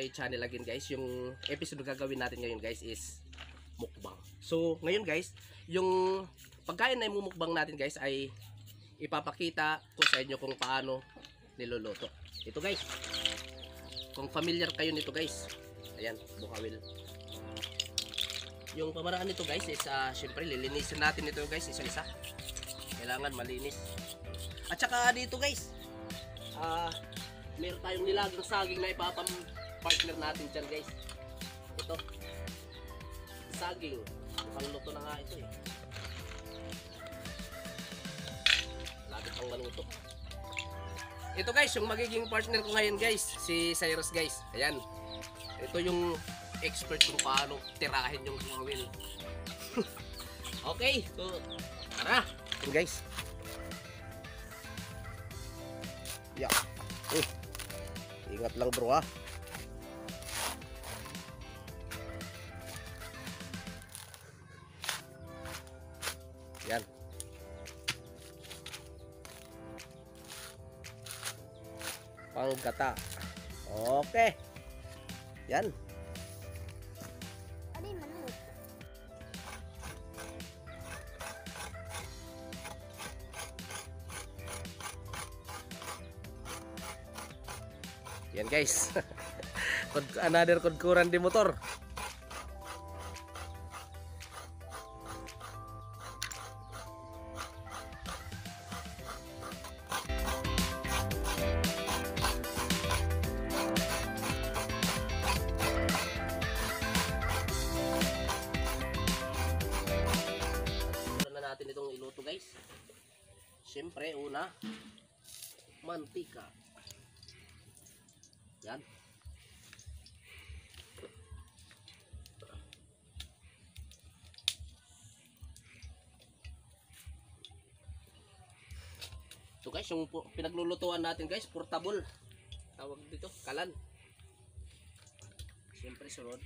my channel again guys. Yung episode na gagawin natin ngayon guys is mukbang. So ngayon guys, yung pagkain na mumukbang natin guys ay ipapakita ko sa inyo kung paano niluluto. Ito guys, kung familiar kayo nito guys, ayan, bukawil. Yung pamaraan nito guys is syempre lilinisin natin ito guys isa-isa. Kailangan malinis. At saka dito guys, meron tayong nilagang saging na ipapam-partner natin dyan guys. Ito, saging. Mukhang luto na nga ito eh. Lagi pang maluto. Ito guys, yung magiging partner ko ngayon guys, si Cyrus guys. Ayan. Ito yung expert kung paano tirahin yung bukawil. Okay, so tara. Ayan guys. Yeah. Ingat lang bro ha. Yan. Panggata. Okay. Yan. Yan guys. Another kudkuran di motor. Na natin itong iluto guys. Siyempre una, mantika. Yan. So guys, yung pinaglulutuan natin guys, portable. Tawag dito, kalan. Siyempre sunod.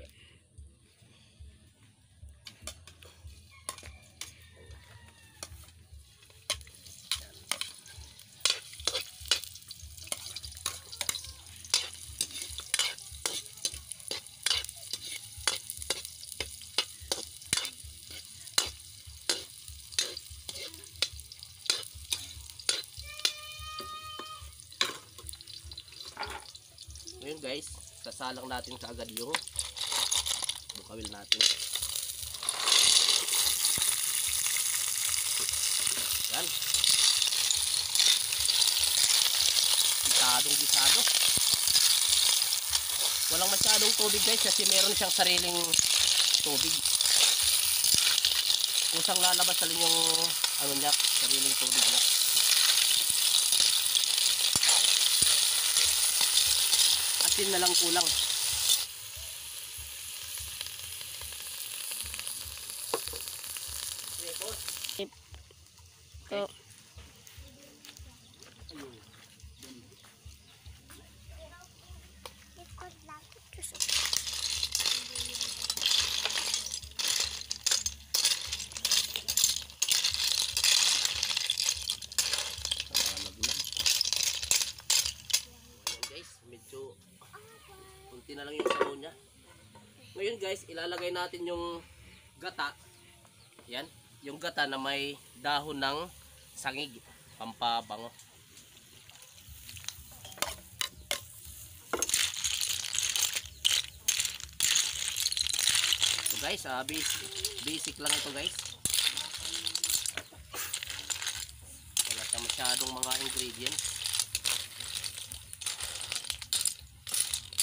Ngayon guys, sasalang natin kaagad yung bukawil natin. Yan. Gisadong gisado. Walang masyadong tubig guys kasi meron siyang sariling tubig. Kusang lalabas sa yung ano niya, sariling tubig niya. Asin na lang kulang. Ito. Medyo kunti na lang yung sabaw niya. Ngayon guys, ilalagay natin yung gata. Yan, yung gata na may dahon ng sangig, pampabango. So guys, basic lang ito guys. Wala siya masyadong mga ingredients.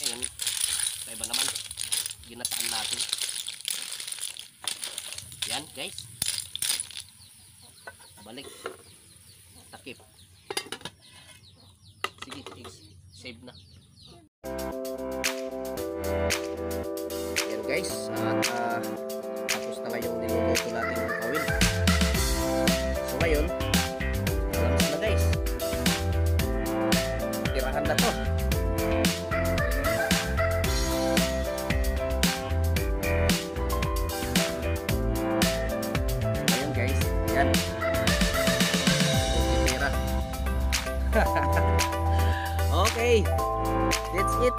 Ayan, kaiba naman ginataan natin. Yan guys, balik, takip. Sige, save na. Yan guys, at tapos na ngayong niluluto natin yung kawil. So ngayon, labas na guys, tirahan na to. Yan. Okay, that's it.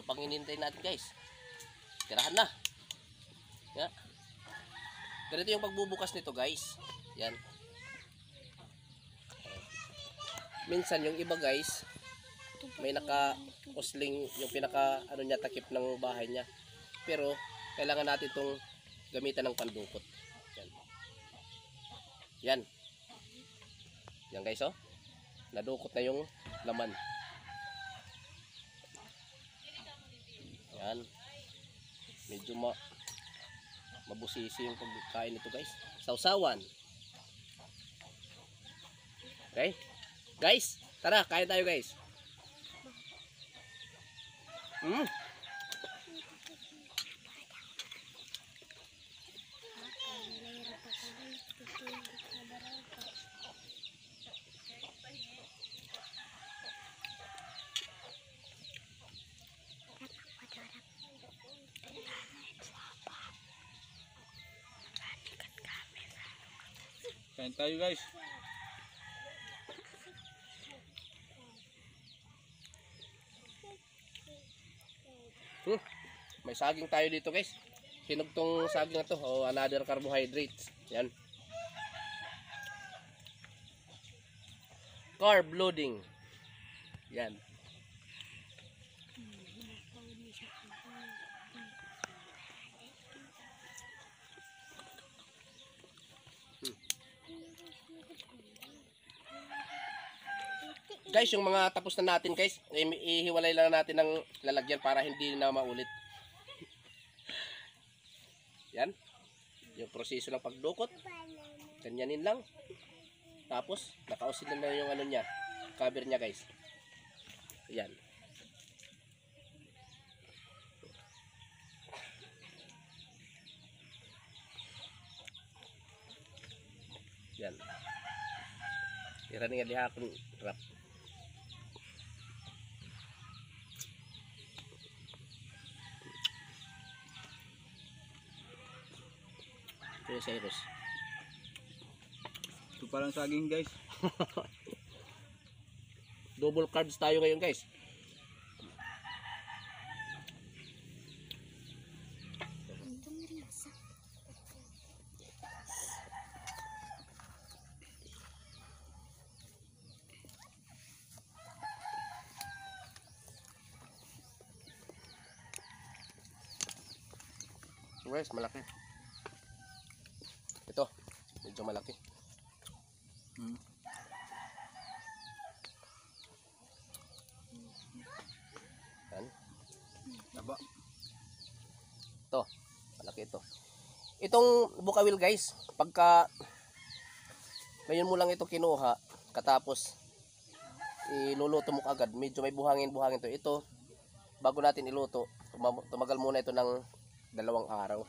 Ano pang hinihintay natin guys? Tirahan na. Yan. Ganito yung pagbubukas nito guys. Yan. Minsan yung iba guys, may naka-usling yung pinaka ano niya, takip ng bahay niya. Pero kailangan natin itong gamitan ng pandukot. Yan. Yan. Yan guys oh. Nadukot na yung laman. Yan. Medyo mabusisi yung pagkain nito guys. Sausawan. Okay? Guys, tara, kain tayo guys. Kain tayo guys. May saging tayo dito guys. Hinog tong saging na to. O another carbohydrates. Yan. Carb loading. Yan. Guys, yung mga tapos na natin guys, ihiwalay lang natin ng lalagyan para hindi na maulit. Yan. Yung proseso ng pagdukot. Ganyanin lang. Tapos, nakausin na yung ano niya. Cover niya guys. Yan. Yan. Tira nga liha akong wrap. Ito yung Cyrus. Ito parang saging guys. Double carbs tayo ngayon guys. Guys, malaki. Ito, medyo malaki. Yan. Taba. Ito, malaki ito. Itong bukawil guys, pagka ngayon mo lang ito kinuha, katapos iluluto mo agad, medyo may buhangin-buhangin to. Ito, bago natin iluto, tumagal muna ito ng 2 araw.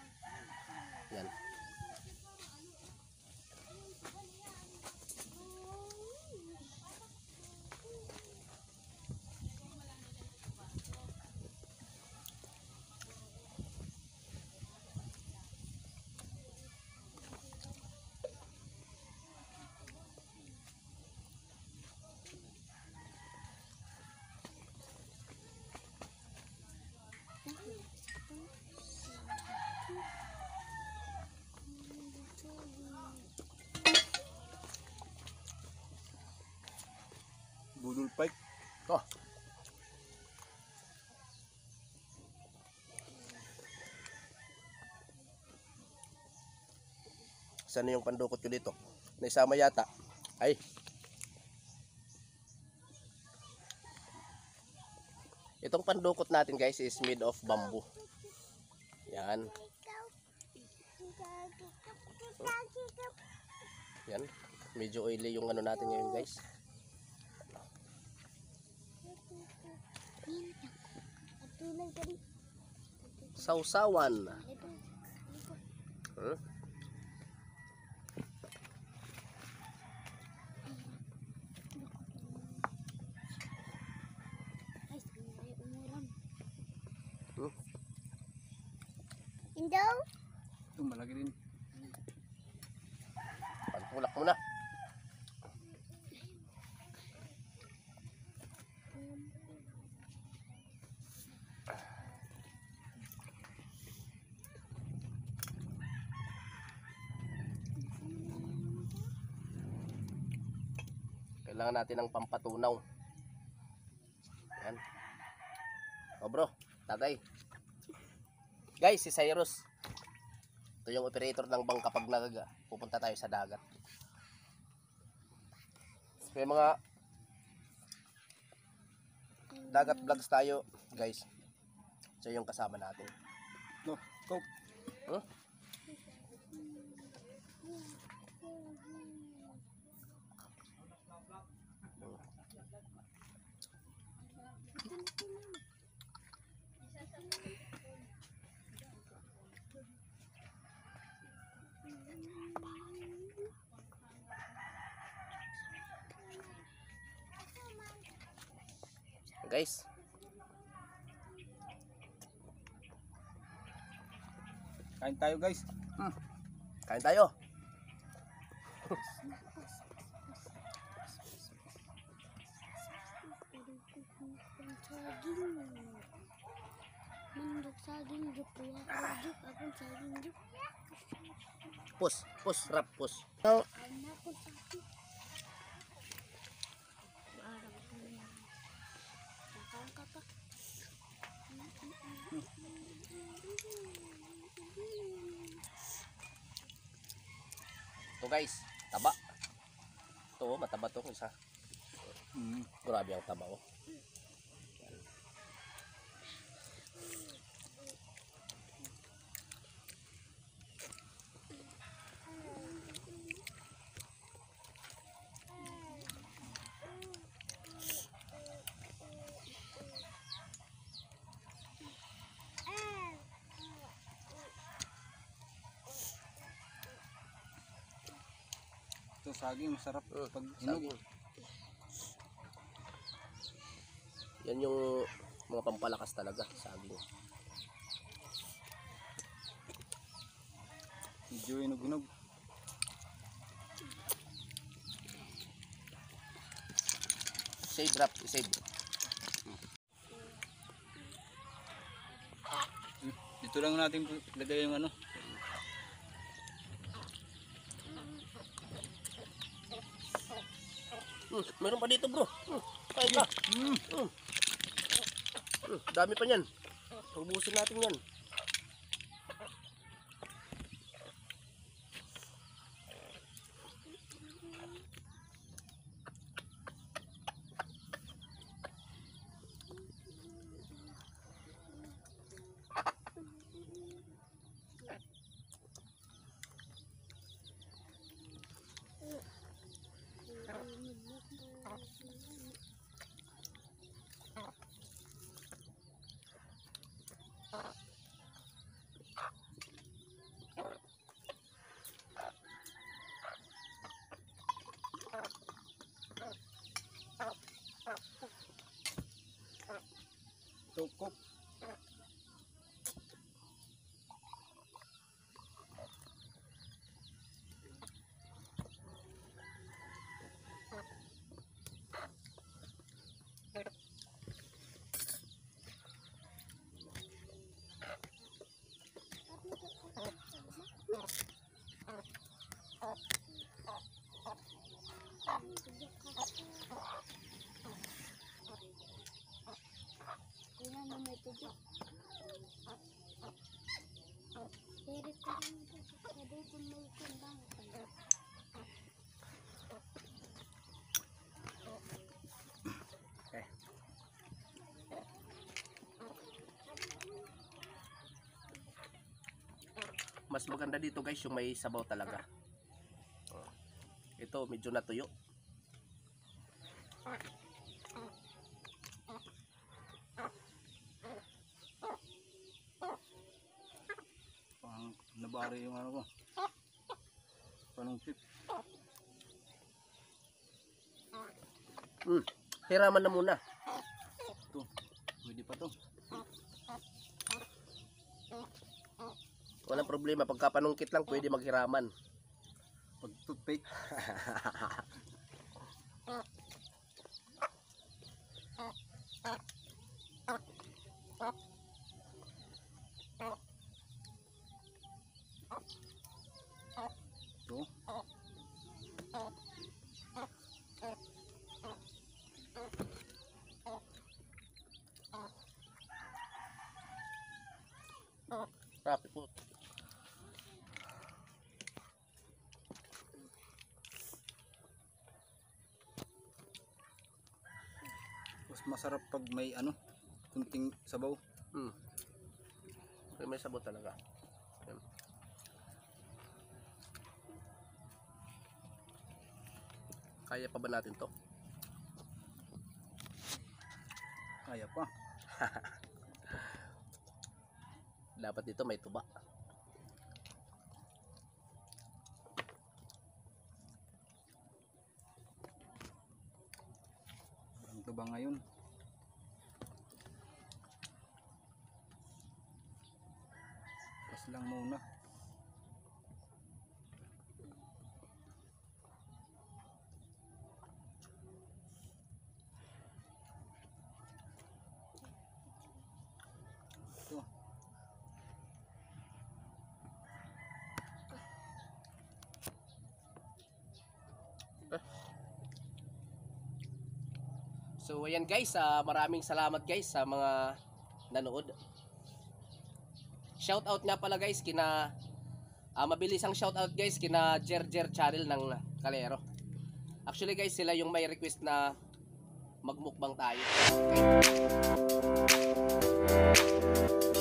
Yan. Budol pike. Oh. Saan yung pandukot ko dito? Naisama yata. Ay. Itong pandukot natin guys is made of bamboo. Yan. Yan. Medyo oily yung ano natin ngayon guys. Sausawan. Indo? Ito malaki din. Pantulak muna. Kailangan natin ng pampatunaw. Yan. O bro, tatay. Guys, si Cyrus. Ito yung operator ng bangka kapag pupunta tayo sa dagat. May mga dagat vlogs tayo, guys. So yung kasama natin. No, Coke. Huh? Guys, Kain tayo guys. kain tayo. Menduk saging juk ya, juk aku saging juk. Pus, rap, pus. Anak aku saging. Barang punya. Makan kapak. Ito guys, taba. Ito, mataba to isa. Grabe ang taba oh. Ito saging masarap pag hinog. Saging. Yan yung mga pampalakas talaga, saging. Medyo hinog-hinog. Save rap, save. Dito lang natin lagay yung ano. Meron pa dito bro. Kain ka. Dami pa niyan. Ubusin natin yan. Ito, Coke. Kailan na may tubig? Pero kung sabi ko may kundang pala. Mas maganda dito guys yung may sabaw talaga. Ito medyo natuyo. Pang nabari yung ano ko. Panungkit. Hiraman na muna. Ito. Pwede pa to. Walang problema, pagka panungkit lang pwede maghiraman. Pag toothpick. Ito. Rapi po. Mas masarap pag may ano, kunting sabaw. Hmm. May sabot talaga. Yan. Kaya pa ba natin to? Kaya pa. Dapat dito may tuba. Ang tuba ngayon. Pas lang muna. Ito. So ayan guys, maraming salamat guys sa mga nanood. Shout out nga pala guys kina mabilis ang shout out guys kina Jer Channel ng Kalero. Actually guys, sila yung may request na magmukbang tayo. Okay.